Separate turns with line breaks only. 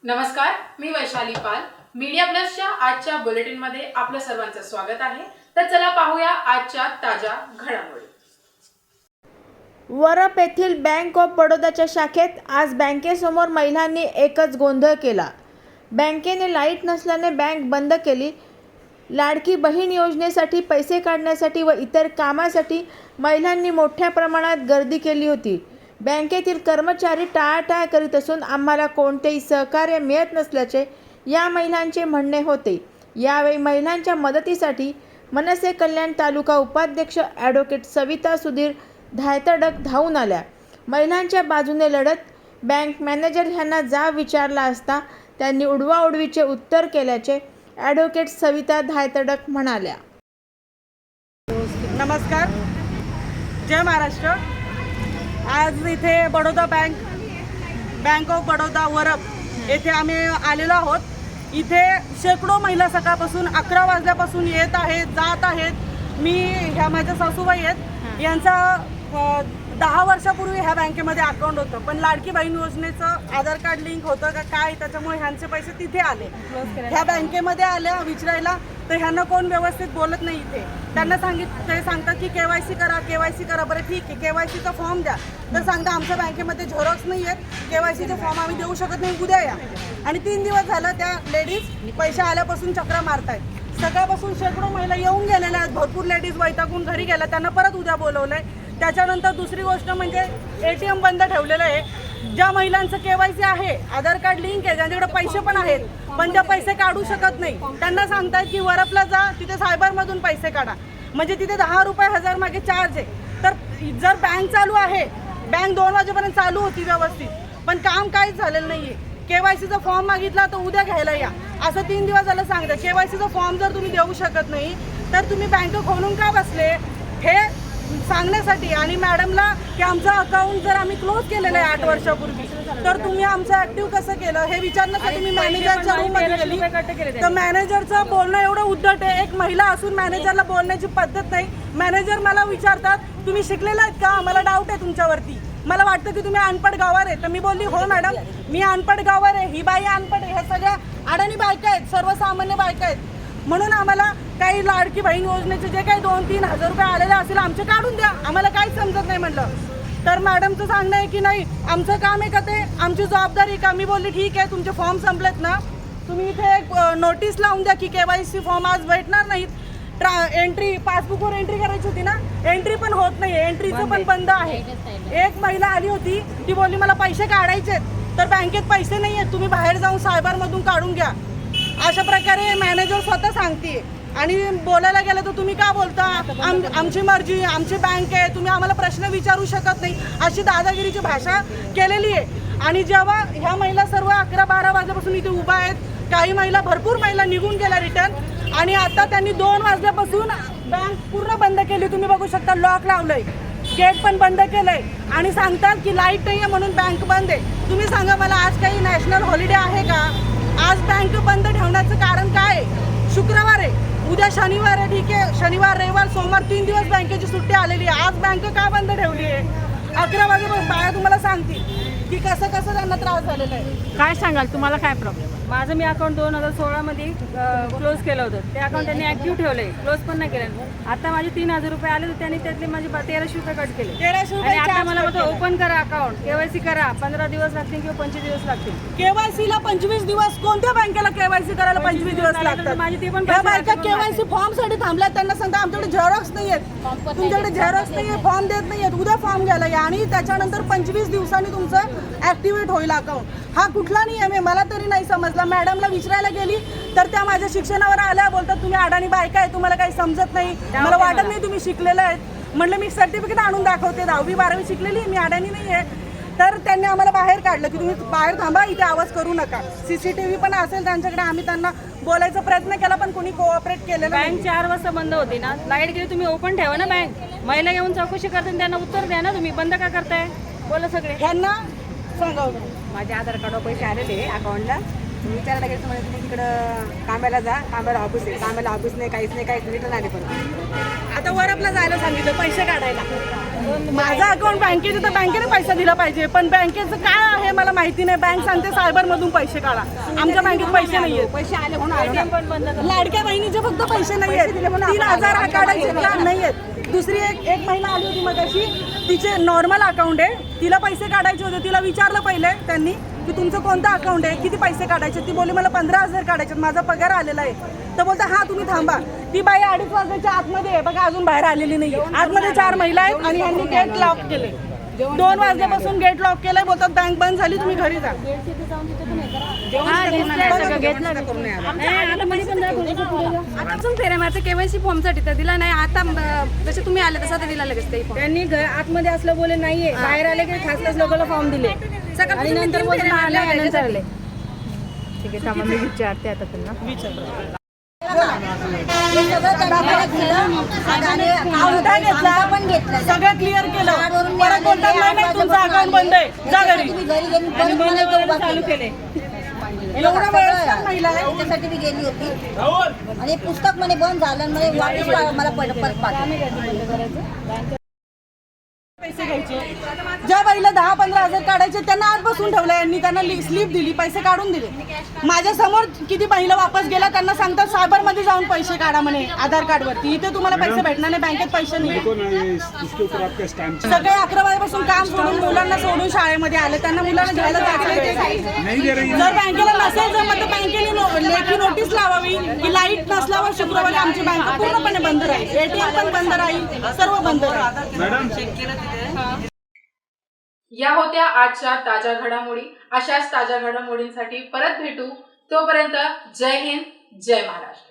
नमस्कार, मी वैशाली पाल. मीडिया प्लसच्या आजच्या बुलेटिनमध्ये आपलं सर्वांचं स्वागत आहे. तर चला पाहूया आजच्या ताज्या घडामोडी.
वरप येथील बँक ऑफ बडोदाच्या शाखेत आज बँकेसमोर महिलांनी एकच गोंधळ केला. बँकेने लाईट नसल्याने बँक बंद केली. लाडकी बहीण योजनेसाठी पैसे काढण्यासाठी व इतर कामासाठी महिलांनी मोठ्या प्रमाणात गर्दी केली होती. बँकेतील कर्मचारी टाळाटाळ करीत असून आम्हाला कोणतेही सहकार्य मिळत नसल्याचे या महिलांचे म्हणणे होते. यावेळी महिलांच्या मदतीसाठी मनसे कल्याण तालुका उपाध्यक्ष ॲडव्होकेट सविता सुधीर धायतडक धावून आल्या. महिलांच्या बाजूने लढत बँक मॅनेजर यांना जाब विचारला असता त्यांनी उडवाउडवीचे उत्तर केल्याचे ॲडव्होकेट सविता धायतडक म्हणाल्या.
नमस्कार, जय महाराष्ट्र. आज इथे बडोदा बँक ऑफ बडोदा वरप येथे आम्ही आलेलो आहोत. इथे शेकडो महिला सकाळपासून 11 वाजल्यापासून येत आहेत, जात आहेत. मी ह्या माझ्या सासूबाई आहेत, यांचा 10 वर्षापूर्वी ह्या बँकेमध्ये अकाउंट होतं, पण लाडकी बहीण योजनेचं आधार कार्ड लिंक होतं का काय, त्याच्यामुळे ह्यांचे पैसे तिथे आले. ह्या बँकेमध्ये आल्या विचारायला तर ह्यांना कोण व्यवस्थित बोलत नाही. इथे त्यांना ते सांगतात की केवायसी करा. बरं ठीक आहे, केवायसीचा फॉर्म द्या. तर सांगता आमच्या बँकेमध्ये झेरॉक्स नाही आहेत, केवायसीचे फॉर्म आम्ही देऊ शकत नाही, उद्या या. आणि 3 दिवस झालं त्या लेडीज पैसे आल्यापासून चक्रा मारतायत. सकाळपासून शेकडो महिला येऊन गेलेल्या आहेत, भरपूर लेडीज वैतागून घरी गेल्या, त्यांना परत उद्या बोलवलंय. त्याच्यानंतर दुसरी गोष्ट म्हणजे ATM बंद ठेवलेलं आहे. ज्या महिलांचं केवायसी आहे, आधार कार्ड लिंक आहे, ज्यांच्याकडे पैसे पण आहेत पण त्या पैसे काढू शकत नाही, त्यांना सांगतायत की वरपला जा, तिथे सायबरमधून पैसे काढा. म्हणजे तिथे 10 रुपये 1000 मागे चार्ज आहे. तर जर बँक चालू आहे, बँक 2 वाजेपर्यंत चालू होती व्यवस्थित, पण काम काहीच झालेलं नाहीये. केवायसीचा फॉर्म मागितला तर उद्या घ्यायला या, असं 3 दिवस झालं सांगतात. केवायसीचा फॉर्म जर तुम्ही देऊ शकत नाही तर तुम्ही बँक खोलून का बसले हे सांगण्यासाठी. आणि मॅडमला की आमचं अकाउंट जर आम्ही क्लोज केलेलं आहे 8 वर्षापूर्वी, तर तुम्ही आमचं ऍक्टिव्ह कसं केलं हे विचारण्यासाठी मी मॅनेजरच्या रूममध्ये गेली. तर मॅनेजरचं बोलणं एवढं उद्धट आहे. एक महिला असून मॅनेजरला बोलण्याची पद्धत नाही. मॅनेजर मला विचारतात तुम्ही शिकलेला आहेत का, मला डाऊट आहे तुमच्यावरती, मला वाटतं की तुम्ही अनपढ गावार आहे. तर मी बोलली हो मॅडम, मी अनपढ गावार आहे, ही बाई अनपढ आहे. ह्या सगळ्या अडाणी बायका आहेत, सर्वसामान्य बायका आहेत. म्हणून आम्हाला काही लाडकी बहीण योजनेचे जे काही 2-3 हजार रुपये आलेले असेल आमचे काढून द्या, आम्हाला काहीच समजत नाही म्हणलं. तर मॅडमचं सांगणं आहे की नाही आमचं काम आहे का, ते आमची जबाबदारी का. मी बोलली ठीक आहे, तुमचे फॉर्म संपलेत ना, तुम्ही इथे एक नोटीस लावून द्या की केवायसी फॉर्म आज भेटणार नाहीत. एंट्री पासबुकवर एंट्री करायची होती ना, एंट्री पण होत नाही, एंट्रीचं पण बंद आहे. एक महिला आली होती, ती बोलली मला पैसे काढायचे तर बँकेत पैसे नाही आहेत, तुम्ही बाहेर जाऊन सायबरमधून काढून घ्या. अशा प्रकारे मॅनेजर स्वतः सांगते. आणि बोलायला गेलं तर तुम्ही का बोलता, आमची मर्जी, आमची बँक आहे, तुम्ही आम्हाला प्रश्न विचारू शकत नाही, अशी दादागिरीची भाषा केलेली आहे. आणि जेव्हा ह्या महिला सर्व 11-12 वाजल्यापासून इथे उभा आहेत, काही महिला भरपूर महिला निघून गेल्या रिटर्न. आणि आता त्यांनी 2 वाजल्यापासून बँक पूर्ण बंद केली, तुम्ही बघू शकता, लॉक लावलंय, गेट पण बंद केलंय. आणि सांगतात की लाईट नाही आहे म्हणून बँक बंद आहे. तुम्ही सांगा मला, आज काही नॅशनल हॉलिडे आहे का? आज बँक बंद ठेवण्याचं कारण काय आहे? शुक्रवार आहे, उद्या शनिवार आहे, ठीक आहे, शनिवार रविवार सोमवार 3 दिवस बँकेची सुट्टी आलेली आहे. आज बँक का बंद ठेवली आहे? 11 वाजेपर्यंत बाया तुम्हाला सांगतील की कसं त्यांना त्रास झालेला आहे.
काय सांगाल, तुम्हाला काय प्रॉब्लेम? माझं मी अकाउंट 2016 मध्ये क्लोज केलं होतं. ते अकाउंट त्यांनी ऍक्टिव्ह ठेवलंय, क्लोज पण नाही केलं. आता माझे 3000 रुपये आले तर त्यांनी त्यातले माझे 1300 रुपये कट केले.
1300
आणि आता मला म्हणतो ओपन करा अकाउंट, केवायसी करा, 15 दिवस लागतील किंवा 25 दिवस लागतील.
केवायसीला 25 दिवस, कोणत्या बँकेला केवायसी करायला 25 दिवस लागतात?
माझे ते पण
त्या बायका केवायसी फॉर्म साठी थांबल्यात, त्यांना सांगता आमच्याकडे झेरॉक्स नाही आहेत, तुमच्याकडे झेरॉक्स नाहीये, फॉर्म देत नाहीयेत, उद्या फॉर्म घ्यायला या. आणि त्याच्यानंतर 25 दिवसांनी तुमचं ऍक्टिव्हेट होईल अकाउंट. हा कुठला नियम आहे मला तरी नाही समजला. मॅडमला विचारायला गेली तर त्या माझ्या शिक्षणावर आल्या, बोलतात तुम्ही अडाणी बायका आहे, तुम्हाला काही समजत नाही, मला वाटत नाही तुम्ही शिकलेलं आहेत. म्हणलं मी सर्टिफिकेट आणून दाखवते, 10वी 12वी शिकलेली, मी अडाणी नाही आहे. तर त्यांनी आम्हाला बाहेर काढलं की तुम्ही बाहेर थांबा, इथे आवाज करू नका. CCTV पण असेल त्यांच्याकडे, आम्ही त्यांना बोलायचा प्रयत्न केला पण कोणी कोऑपरेट केलेलं नाही.
बँक 4 वाजता बंद होती ना, लाईट गेली, तुम्ही ओपन ठेवा ना बँक. महिला येऊन चौकशी करते, त्यांना उत्तर द्या ना, तुम्ही बंद का करताय? बोला सगळे.
ह्यांना सांगावं
माझ्या आधार कार्डवर पैसे आलेले अकाउंटला, विचारायला गेलं म्हणजे तुम्ही तिकडं कामाला जा, कामाला ऑफिस आहे, कामाला ऑफिस नाही, काहीच नाही रिटर्न आले परत.
आता वरपला जायला सांगितलं पैसे काढायला. माझं अकाउंट बँकेचं तर बँकेने पैसा दिला पाहिजे, पण बँकेचं काय आहे मला माहिती नाही. बँक सांगते सायबर मधून पैसे काढा. आमच्या बँकेत पैसे नाहीये.
पैसे आले म्हणून आलो ना.
लाडक्या बहिणीचे फक्त पैसे नाहीयेत. 3,000 काढायचे प्लॅन नाहीयेत. दुसरी एक महिला आली होती मगाशी, तिचे नॉर्मल अकाउंट आहे, तिला पैसे काढायचे होते. तिला विचारलं पहिले त्यांनी की तुमचं कोणतं अकाउंट आहे, किती पैसे काढायचे. ती बोलली मला 15,000 काढायचे, माझा पगार आलेला आहे. तर बोलता हा तुम्ही थांबा. ती बाई 2:30 वाजल्याच्या आतमध्ये आहे बघा, अजून बाहेर आलेली नाही. आतमध्ये 4 महिला आहेत आणि यांनी गेट लॉक केले. 2 वाजल्यापासून गेट लॉक केलंय. बोलतात बँक बंद झाली, तुम्ही घरी जा.
फेऱ्या मारते केवायसी फॉर्मसाठी तर दिला नाही. आता जसे तुम्ही आले तसा ते दिला लगेच ते form. त्यांनी आतमध्ये असलं बोले नाहीये, बाहेर आले की खास लोकांना फॉर्म दिले आणि नंतर बोलून आल्यानंतर आले. ठीक आहे, थांबा मी विचारते आता त्यांना.
अंगठा घेतला, सगळं क्लिअर केलं. परत बोलतात नाही तुमचं अकाउंट बंद आहे, जा घरी.
चालू केले.
एवढा वेळ महिला आहे.
त्याच्यासाठी मी गेली होती आणि पुस्तक म्हणे बंद झालं म्हणे, वापस मला परत पाठवलं.
पैसे घ्यायचे. ज्या बाईला 10-15,000 काढायचे त्यांना आज बसून ठेवलं यांनी. त्यांना स्लिप दिली, पैसे काढून दिले. माझ्या समोर किती महिला वापस गेला, त्यांना सांगतात सायबर मध्ये जाऊन पैसे काढा म्हणे आधार कार्ड वरती. इथे तुम्हाला पैसे भेटणार नाही, बँकेत पैसे नाही. सगळे 11 वाजेपासून काम सोडून मुलांना सोडून शाळेमध्ये आले. त्यांना मुलांना घ्यायला जायचं. जर बँकेला नसेल जमत तर बँकेने लेखी नोटीस लावावी की लाईट नसल्यावर शुक्रवारी आमची बँक पूर्णपणे बंद राहील, ATM पण बंद राहील, सर्व बंद राहील.
या होत्या आजच्या ताज्या घडामोडी. अशाच ताज्या घडामोडींसाठी परत भेटू. तोपर्यंत जय हिंद, जय महाराष्ट्र.